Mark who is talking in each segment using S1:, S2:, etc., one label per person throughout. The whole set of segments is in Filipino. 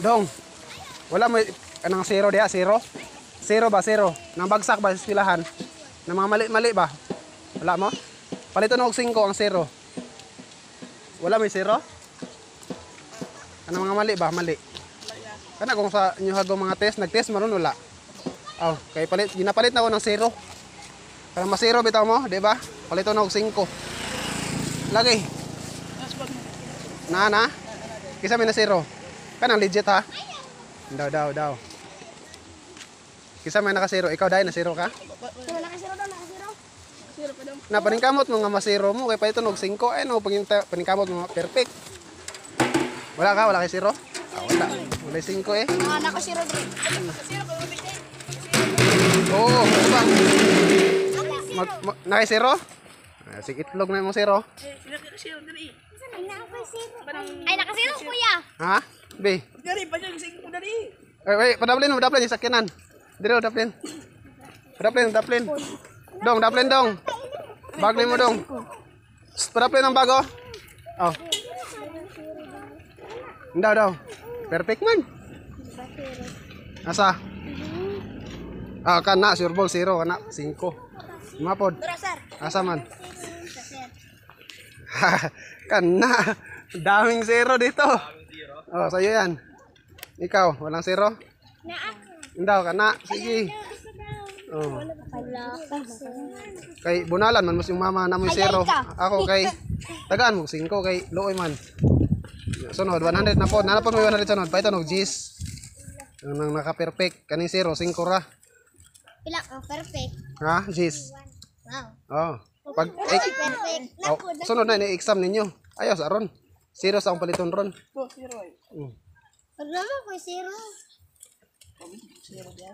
S1: Dong. Wala mo anang zero diha, zero. Zero ba, zero. Nang bagsak ba sa eskwelahan? Nang mga mali-mali ba? Wala mo? Palito na og 5 ang zero. Wala may zero? Ano mga mali ba? Mali. Kana kung sa inyo hagong mga test, nag-test maron wala. Aw, kay palit, ginapalit na ako ng zero. Para mas zero bitaw mo, di ba? Palito na og 5. Lagi. Na. Kisa may na zero. Kanang legit ha? Daw. Kisa may naka zero, ikaw dai na zero ka?
S2: Nakasiro daw, nakasiro. Zero pa daw.
S1: Na paningkamot mo nga masiro mo kay palito og 5. Ay no, paningkamot mo perfect. Wala kay zero? Wala. Wala 5 eh.
S2: Nakasiro dre. Nakasiro pa mo bigay.
S1: Oo, bang. Nakay zero? Sige itlog na mo zero.
S2: Nakasiro dre. Ay, nakasiro kuya.
S1: Ha? Be.
S2: Dari pa yung 5 dari.
S1: Wait, padaplin yung sakyanan. Dito, daplin. Daplin. Dong. Bagli mo dong. Padaplin ang bago. Oh. Daw. Perfect man. Asa? Kana, sure ball, 0, kana, 5. Mapod. Asa man? Kana. Daming 0 dito. Oh, sa'yo yan. Ikaw, walang 0? Daw, kana. Sige. Oh. Kay bunalan man mas yung mama na mo 0. Ako kay tagaan mo 5 kay looy man. Sunod 100 na po. Nanapon mo 100 sunod. Paito nog G's. Nang naka-perfect kaning 0 5 ra.
S2: Pila ang perfect.
S1: Ha? G's.
S2: Wow.
S1: Oh. Pag
S2: Perfect.
S1: oh, sunod na ni exam ninyo. Ayos aron. 0 sa ang paliton ron.
S2: Pag naman ko zero.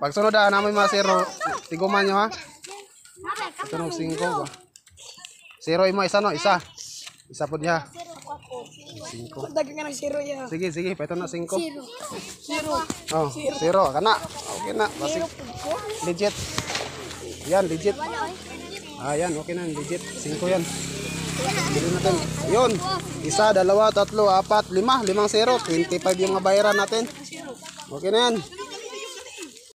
S1: Pag sunod na namin mga 0, tiguman nyo ha. Ito nog 5 ba. 0 imo isa no, isa. Isa po niya. 5.
S2: Dagan ka ng zero ya.
S1: Sige, paito na 5.
S2: Zero.
S1: Oh, 0 kana. Okay na. Basic. Legit. Yan, legit. Yan, okay na, legit. 5 yan. Bili natin. Yun. 1, 2, 3, 4, 5. 5 0. 25 yung mabayaran natin. Okay na yan.